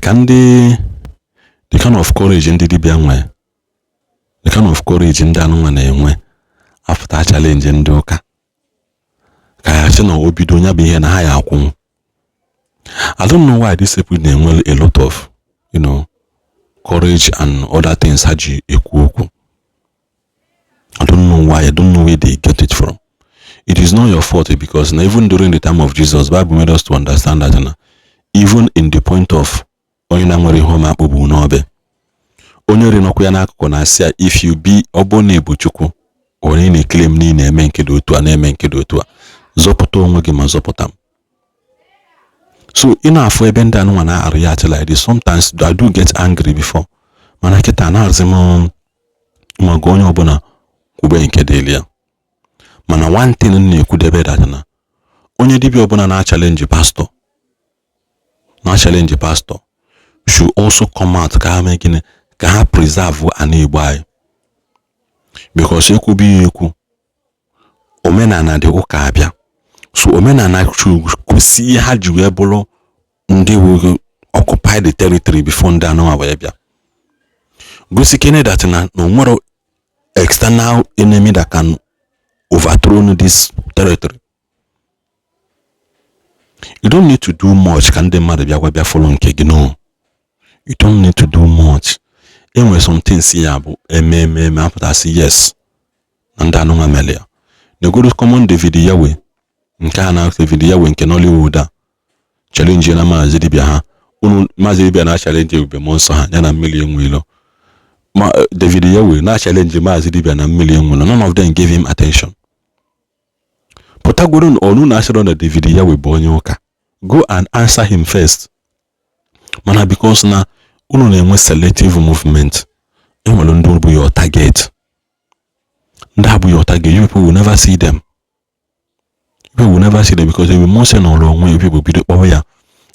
can the kind of courage in the Dibianwe, the kind of courage in Danwane after challenge in Doka. Kayachino Obidonia be in higher. I don't know why this people name well a lot of, courage and other things. Haji Ekuoku. I don't know why. I don't know where they get it from. It is not your fault because even during the time of Jesus, Bible made us to understand that even in the point of if you be obone buchuku or any claim ni nemenkedo to an emenkedo to zopoto ngima zopotam. So enough we bend down when I react like this. Sometimes I do get angry before. Manaketa na zemo magonyo bona kube inkedelia. Mana one thing ni kudebe datana. Onye dibi obona na challenge pastor. Na challenge pastor should also come out ka preserve an Igbo. Because it could be omena na de ukabia. So omena na could see how you able they will occupy the territory before they know awebia. Go seeking that no more external enemy that can overthrow this territory. You don't need to do much. Can they matter be following keg? No. You don't need to do much. Anyway, some things here about I say yes. And I know Amelia. The good common David Yahweh. Nkana David Yahweh can only woda. Challenge na mazidibia. Mazidibia na challenge Ebube Muonso na million wilo. David Yahweh na challenge mazidibia na million wilo. None of them gave him attention. Potagurun onu na ashron na David Yahweh bonyoka. Go and answer him first. Mana because na uno na selective movement. Enwalondu bu your target. Ndabu your target. You people will never see them. People will never see them because they will mention all wrong when people be the ya.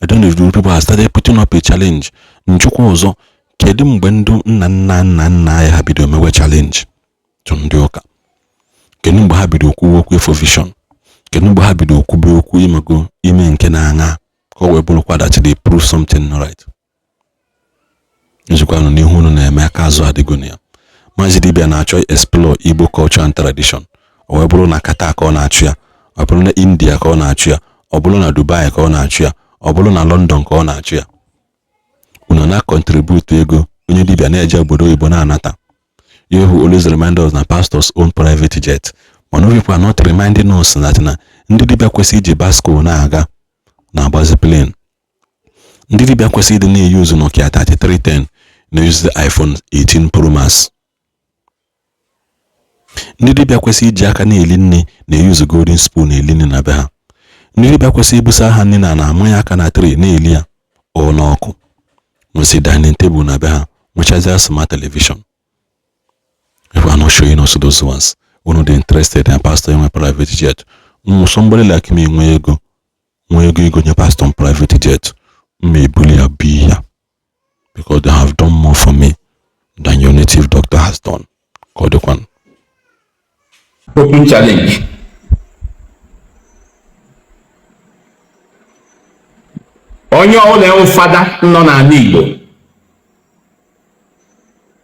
I don't know if people have started putting up a challenge. Njuko ozo kedu mbendo na ya habido mewe challenge. Tundioka. Kenu mba habido okuwo for vision. Kenu mba habido okube oku imago ime nke na anga. Ko webulu kwa that they prove something right. Njikwa no ni hunu na eme aka azu adigonia. Mazidibia na achọ explore Igbo culture and tradition. O webulu na Qatar ka ọ na-achụ ya. O bụrụ na India ka ọ na-achụ ya. O bụrụ na Dubai ka ọ na-achụ ya. O bụrụ na London ka ọ na-achụ ya. Unu na contribute ego onye dibia na-eje obodo Igbo na-anata. You who always remind us na pastors own private jet. But no people are not reminding us that na ndị dibia kwesị iji Basco na-aga na agbazi plane. Ndị dibia kwesị ịdị na-use Nokia 3310 na-use the iPhone 18 Pro Max. Ndị dibia kwesị iji aka na-eli nne na-use golden spoon na-eli nne na be ha. Ndị dibia kwesị ibusa ha nne na amanya aka na tray na-eli ya o n'ọkụ. Nwesi dining table na be ha, nwechazi smart television. If we are not showing us those ones, we're not interested in pastor in my private jet. Somebody like me, when you go your pastor on private jet, may bully a be here because they have done more for me than your native doctor has done. Call the one. Open challenge. Onye ọbụla fada nọ na Igbo.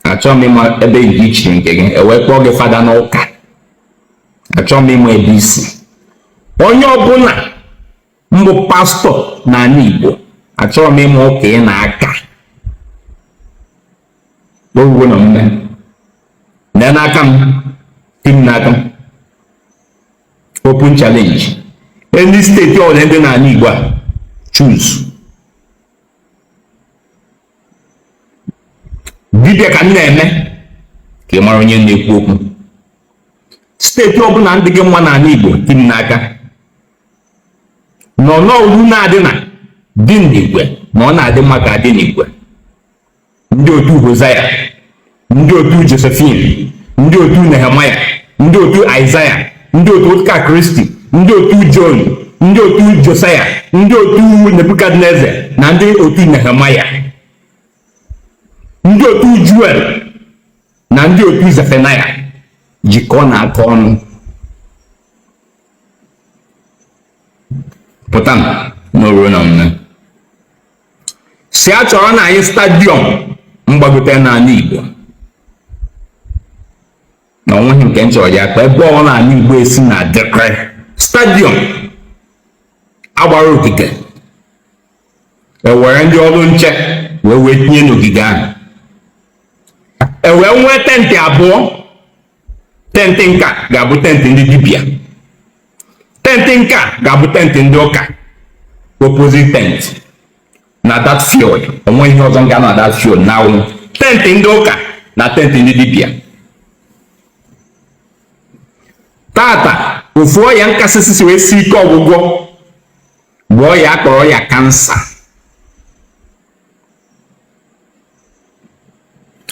Achọ m ịma ebe dị iche nke gị ewekpọ gị fada n'ụka. Achọ m ịma ebe isi. Onye ọbụla mbụ pastọ na Igbo. Achọ m ịma ụka ị na-aka. Ogwugwo na mme. Nne n'aka m. Tim n'aka m. Open challenge. Any state ọbụla ndị na Igbo a. Choose. Dibia ka na-eme ka ị mara onye na-ekwu okwu. Steeti ọbụla ndị gị nwa n'ala Igbo tim n'aka. Nọ n'olu na-adị na dị n'Igwe ma ọ na-adị mma ka adị n'Igwe. Ndị otu Hosea, ndị otu Josephine, ndị otu Nehemiah, ndị otu Isaiah, ndị otu Ụka Kristi, ndị otu John, ndị otu Josiah, ndị otu Nebukadneza na ndị otu Nehemiah. Ndị otu Joel na ndị otu Zephaniah jikọọ na aka ọnụ pụta n'oru na mme si a chọrọ na anyị stadiọm mgbagote n'ala Igbo na onweghị nke m chọrọ ya ka ebe ọ n'ala Igbo esi na dekre stadiọm agbara ogige ewere ndị ọrụ nche wee tinye n'ogige ahụ ewee nwee tentị abụọ. Tentị nka ga-abụ tentị ndị dibịa, tentị nka ga-abụ tentị ndị ụka, opposite tent na that field. Onwe ihe ọzọ nga na that field na awụ tentị ndị ụka na tentị ndị dibịa. Tata ofu ọya nkasịsị si wee si ike ọgwụgwọ bụ ọya akpọrọ ya kansa.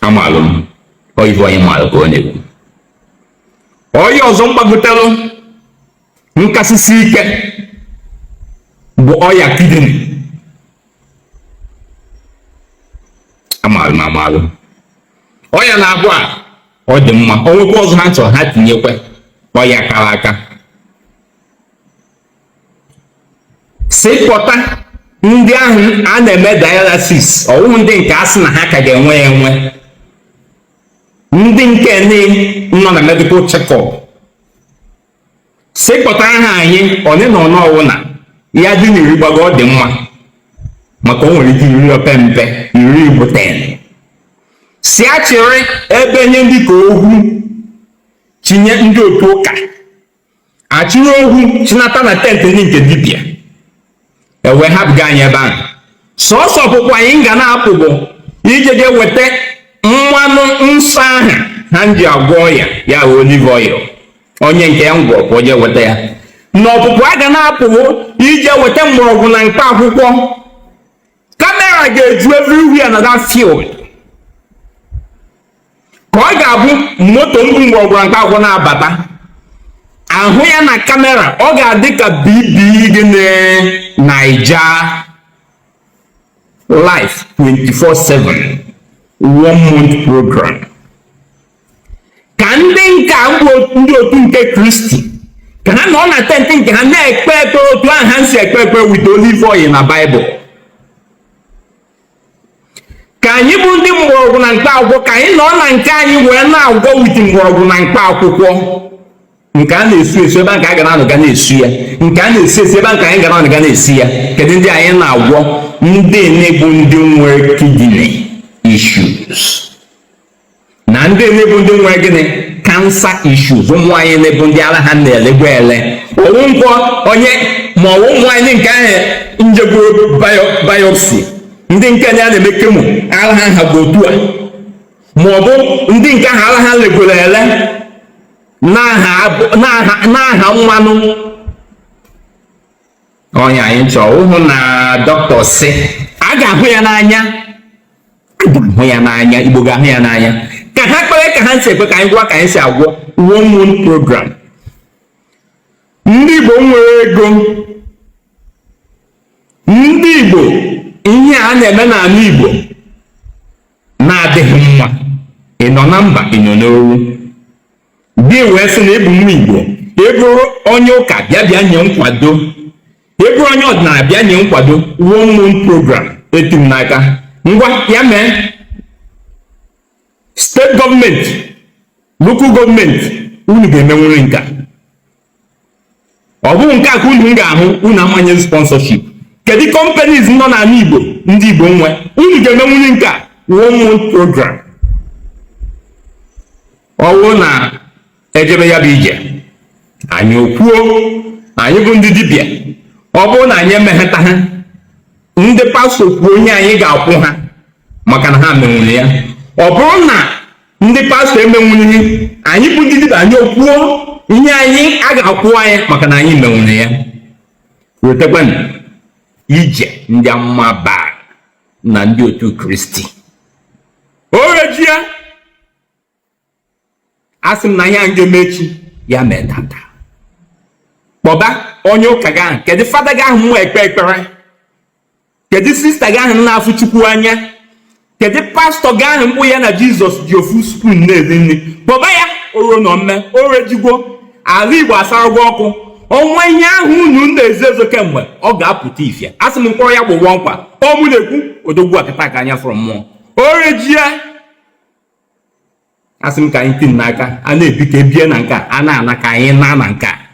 Amalụ m oyibo onye maalụ ka ọ na-ekwu. Ọya ọzọ mgbagotelụ nkasịsị ike bụ ọya kidney. Amalụ ọya na-abụ a ọ dị mma, o nwekwa ọzọ ha chọrọ ha tinyekwe ọya kara aka. Sịkpọta ndị ahụ a na-eme dialysis, ọwụhụ ndị nke a sị na ha ka ga-enwe ya enwe, ndị nke nọ na medical check-up. Sịkpọtara ha anyị one na ọnụ ọwụ na ya dị n'iri gbago ọ dị mma, maka o nwere ike iri ope mpe iri bụ 10. Si achịrị ebe nye ndị ka ohu chinye ndị otu ụka, achịrị ohu chinata na tentị ndị nke dibịa, ewee hapụga anyị ebe ahụ. Sọọsọ ọpụpụ anyị ga na-apụ bụ ije je weta mmanụ nsọ ahụ ha ji agwọ ọya ya olive oil, onye nke ya ngwọ ka o je weta ya. Na ọpụpụ a ga na-apụwo ije weta mgbọrọgwụ na mkpa akwụkwọ. Kamera ga-eju everywhere na that field, ka ọ ga-abụ moto mbụ mgbọrọgwụ na mkpa akwụkwọ na-abata, ahụ ya na kamera ọ ga-adị ka BB gị na Naija live 24/7 1 month program. Ka ndị nka ndị otu nke Kristi ka ha nọ na tentị nke ha na-ekpe ekpere otu ahụ ha si ekpe ekpere with olive oil na Baịbụl. Ka anyị bụ ndị mgbọrọgwụ na mkpa akwụkwọ, ka anyị nọ na nke anyị wee na-agwọ wit mgbọrọgwụ na mkpa akwụkwọ. Nke a na-esu esu ebe nke a ga na-anọga na-esu ya, nke a na-esi esi ebe nke anyị ga na-anọga na-esi ya. Kedu ndị anyị na-agwọ? Ndị na-ebu ndị nwere kidney issues na ndị na-ebu ndị nwere gịnị cancer issues. Ụmụ anyị na-ebu ndị ara ha na-elegwe ele, ọwụ nkwọ onye ma ọwụ ụmụ anyị nke ahụ njegoro biopsy, ndị nke ya na-eme kemo ara ha bụ otu a, ma ọ bụ ndị nke ahụ ara ha legoro ele n'aha mmanụ onye anyị chọrọ ụhụ na dọkịta sị a ga-ahụ ya n'anya, ahụ ya n'anya, Igbo ga-ahụ ya n'anya. Ka ha kpere ka ha si ekwe ka anyị gwa ka anyị si agwọ 1 month program. Ndị Igbo nwere ego, ndị Igbo ihe a na-eme n'ala Igbo na-adịghị mma, ị nọ na mba, ị nọ n'oru, gị wee sị na ịbụ nwa Igbo, ịbụrụ onye ụka bịa nye nkwado, ịbụrụ onye ọdịnala bịa nye nkwado 1 month program. Eti m n'aka ngwa ya mee. Steeti gọọmenti, lokal gọọmenti, unu ga-emenwuri nka. Ọ bụghị nke a ka unu ga-ahụ unu amanye sponsorship. Kedu companies nọ n'ala Igbo ndị Igbo nwe, unu ga-emenwuri nka 1 month program. Ọ bụrụ na ejebe ya bụ ije anyị okwuo, anyị bụ ndị dibịa, ọ bụrụ na anyị emegheta ha, ndị pastọ kwuo onye anyị ga-akwụ ha maka na ha menwuru ya. Ọ bụrụ na ndị pastọ emenwughị, anyị bụ ndị dibịa, anyị okwuo ihe anyị a ga-akwụ anyị maka na anyị menwuru ya. Wetekwanụ ije ndị amụma baa na ndị otu Kristi orejie. Asị m na ihe a ga-emechi ya mee tata. Kpọba onye ụka gị ahụ, kedu fada gị ahụ mụ ekpe ekpere, kedu sista gị ahụ na-afụ Chukwu anya, kedu pastọ gị ahụ mkpụ ya na Jizọs ji ofu spoon na-eri nri. Kpọba ya oro na mme orejigwo ala Igbo asaragwo ọkụ. ọnwa ihe ahụ unu na-ezo ezo kemgbe ọ ga-apụta ife. Asị m mkpọrọ ya gbụgbọ nkwa ọ mụ na-ekwu odogwu akịta ka anya fọrọ mmụọ orejie. Asị m ka anyị tin n'aka a na-ebi ka ebie na nke a na-ana ka anyị na nke a.